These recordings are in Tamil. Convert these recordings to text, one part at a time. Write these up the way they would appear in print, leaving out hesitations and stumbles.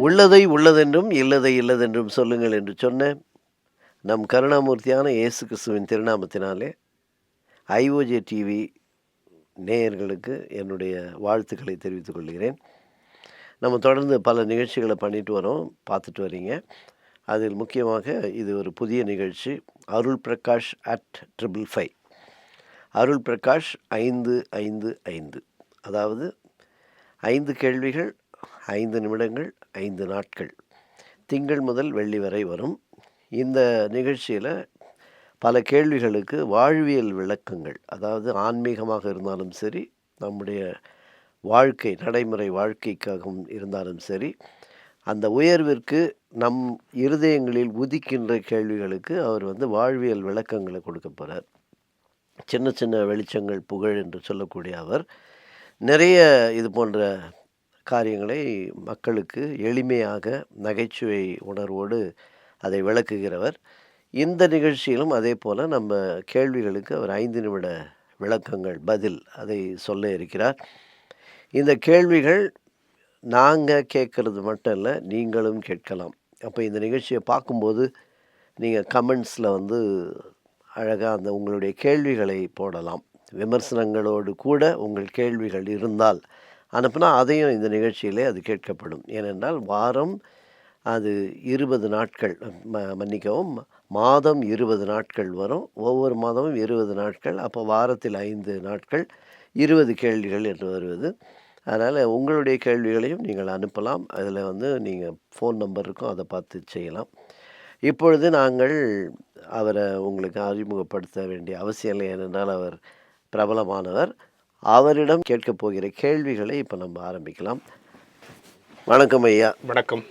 உள்ளதை உள்ளதென்றும் இல்லதை இல்லதென்றும் சொல்லுங்கள் என்று சொன்ன நம் கருணாமூர்த்தியான இயேசு கிறிஸ்துவின் திருநாமத்தினாலே ஐஓஜே டிவி நேயர்களுக்கு என்னுடைய வாழ்த்துக்களை தெரிவித்துக் கொள்கிறேன். நம்ம தொடர்ந்து பல நிகழ்ச்சிகளை பண்ணிட்டு வரோம், பார்த்துட்டு வரீங்க. அதில் முக்கியமாக இது ஒரு புதிய நிகழ்ச்சி, அருள் பிரகாஷ் அட் 555. அருள் பிரகாஷ் 555, அதாவது 5 கேள்விகள் 5 நிமிடங்கள் 5 நாட்கள், திங்கள் முதல் வெள்ளி வரை வரும். இந்த நிகழ்ச்சியில் பல கேள்விகளுக்கு வாழ்வியல் விளக்கங்கள், அதாவது ஆன்மீகமாக இருந்தாலும் சரி, நம்முடைய வாழ்க்கை நடைமுறை வாழ்க்கைக்காகவும் இருந்தாலும் சரி, அந்த உயர்விற்கு நம் இருதயங்களில் உதிக்கின்ற கேள்விகளுக்கு அவர் வாழ்வியல் விளக்கங்களை கொடுக்க போகிறார். சின்ன சின்ன வெளிச்சங்கள் புகழ் என்று சொல்லக்கூடிய அவர் நிறைய இது போன்ற காரியங்களை மக்களுக்கு எளிமையாக நகைச்சுவை உணர்வோடு அதை விளக்குகிறவர். இந்த நிகழ்ச்சியிலும் அதே போல் நம்ம கேள்விகளுக்கு அவர் 5 நிமிட விளக்கங்கள் பதில் அதை சொல்ல இருக்கிறார். இந்த கேள்விகள் நாங்கள் கேட்குறது மட்டும் இல்லை, நீங்களும் கேட்கலாம். அப்போ இந்த நிகழ்ச்சியை பார்க்கும்போது நீங்கள் கமெண்ட்ஸில் அழகாக அந்த உங்களுடைய கேள்விகளை போடலாம். விமர்சனங்களோடு கூட உங்கள் கேள்விகள் இருந்தால் அனுப்புனா அதையும் இந்த நிகழ்ச்சியிலே அது கேட்கப்படும். ஏனென்றால் வாரம் அது 20 நாட்கள், மன்னிக்கவும், மாதம் 20 நாட்கள் வரும். ஒவ்வொரு மாதமும் 20 நாட்கள். அப்போ வாரத்தில் 5 நாட்கள் 20 கேள்விகள் என்று வருவது. அதனால் உங்களுடைய கேள்விகளையும் நீங்கள் அனுப்பலாம். அதில் நீங்கள் ஃபோன் நம்பர் இருக்கும், அதை பார்த்து செய்யலாம். இப்பொழுது நாங்கள் அவரை உங்களுக்கு அறிமுகப்படுத்த வேண்டிய அவசியம் இல்லை, ஏனென்றால் அவர் பிரபலமானவர். அவரிடம் கேட்கப் போகிற கேள்விகளை இப்போ நம்ம ஆரம்பிக்கலாம். வணக்கம் ஐயா. வணக்கம்.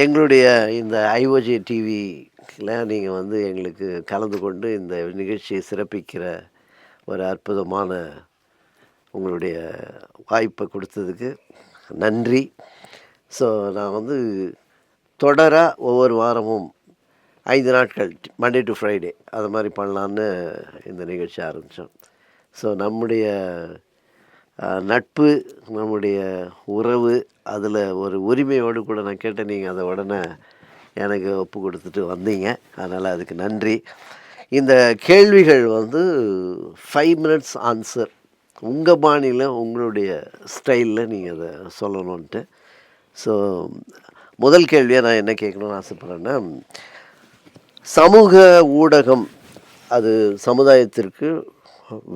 எங்களுடைய இந்த ஐஓஜே டிவியில் நீங்கள் எங்களுக்கு கலந்து கொண்டு இந்த நிகழ்ச்சியை சிறப்பிக்கிற ஒரு அற்புதமான உங்களுடைய வாய்ப்பை கொடுத்ததுக்கு நன்றி. ஸோ நான் தொடராக ஒவ்வொரு வாரமும் 5 நாட்கள், மண்டே டு ஃப்ரைடே, அது மாதிரி பண்ணலான்னு இந்த நிகழ்ச்சி ஆரம்பித்தோம். ஸோ நம்முடைய நட்பு, நம்முடைய உறவு, அதில் ஒரு உரிமையோடு கூட நான் கேட்டேன். நீங்கள் அதை உடனே எனக்கு ஒப்பு கொடுத்துட்டு வந்தீங்க, அதனால் அதுக்கு நன்றி. இந்த கேள்விகள் 5 மினிட்ஸ் ஆன்சர், உங்கள் பாணியில் உங்களுடைய ஸ்டைலில் நீங்கள் அதை சொல்லணுன்ட்டு. ஸோ முதல் கேள்வியாக நான் என்ன கேட்கணும்னு ஆசைப்பட்றேன்னா, சமூக ஊடகம் அது சமுதாயத்திற்கு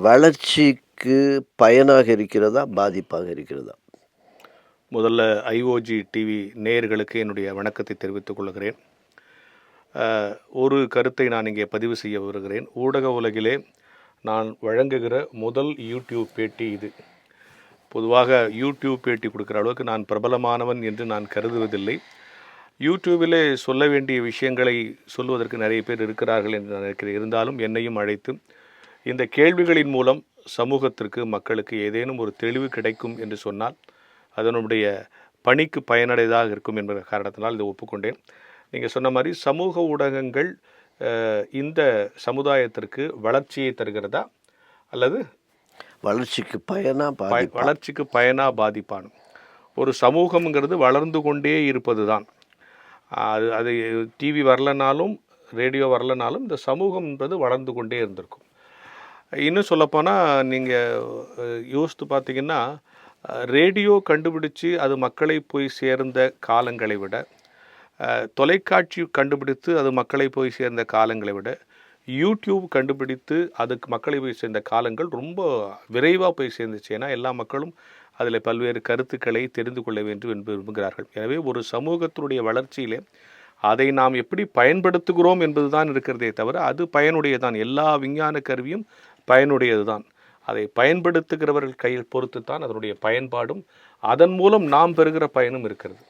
வளர்ச்சிக்கு பயனாக இருக்கிறதா, பாதிப்பாக இருக்கிறதா? முதல்ல ஐஓஜி டிவி நேயர்களுக்கு என்னுடைய வணக்கத்தை தெரிவித்துக் கொள்கிறேன். ஒரு கருத்தை நான் இங்கே பதிவு செய்ய வருகிறேன். ஊடக உலகிலே நான் வழங்குகிற முதல் யூடியூப் பேட்டி இது. பொதுவாக யூடியூப் பேட்டி கொடுக்குற அளவுக்கு நான் பிரபலமானவன் என்று நான் கருதுவதில்லை. யூடியூபிலே சொல்ல வேண்டிய விஷயங்களை சொல்வதற்கு நிறைய பேர் இருக்கிறார்கள் என்று நான் நினைக்கிறேன். இருந்தாலும் என்னையும் அழைத்து இந்த கேள்விகளின் மூலம் சமூகத்திற்கு, மக்களுக்கு ஏதேனும் ஒரு தெளிவு கிடைக்கும் என்று சொன்னால் அதனுடைய பணிக்கு பயனடைதாக இருக்கும் என்ற காரணத்தினால் இதை ஒப்புக்கொண்டேன். நீங்கள் சொன்ன மாதிரி சமூக ஊடகங்கள் இந்த சமுதாயத்திற்கு வளர்ச்சியை தருகிறதா அல்லது வளர்ச்சிக்கு பயனா பாதிப்பான? ஒரு சமூகம்ங்கிறது வளர்ந்து கொண்டே இருப்பது தான். அது டிவி வரலனாலும் ரேடியோ வரலனாலும் இந்த சமூகம்ன்றது வளர்ந்து கொண்டே இருந்திருக்கும். இன்னும் சொல்லப்போனால் நீங்கள் யோசித்து பார்த்தீங்கன்னா, ரேடியோ கண்டுபிடிச்சு அது மக்களை போய் சேர்ந்த காலங்களை விட, தொலைக்காட்சி கண்டுபிடித்து அது மக்களை போய் சேர்ந்த காலங்களை விட, யூடியூப் கண்டுபிடித்து அதுக்கு மக்களை போய் சேர்ந்த காலங்கள் ரொம்ப விரைவாக போய் சேர்ந்துச்சு. ஏன்னா எல்லா மக்களும் அதில் பல்வேறு கருத்துக்களை தெரிந்து கொள்ள வேண்டும் என்று விரும்புகிறார்கள். எனவே ஒரு சமூகத்தினுடைய வளர்ச்சியிலே அதை நாம் எப்படி பயன்படுத்துகிறோம் என்பது தான் இருக்கிறதே தவிர அது பயனுடையதான். எல்லா விஞ்ஞான கருவியும் பயனுடையது தான். அதை பயன்படுத்துகிறவர்கள் கையில் பொறுத்து தான் அதனுடைய பயன்பாடும் அதன் மூலம் நாம் பெறுகிற பயனும் இருக்கிறது.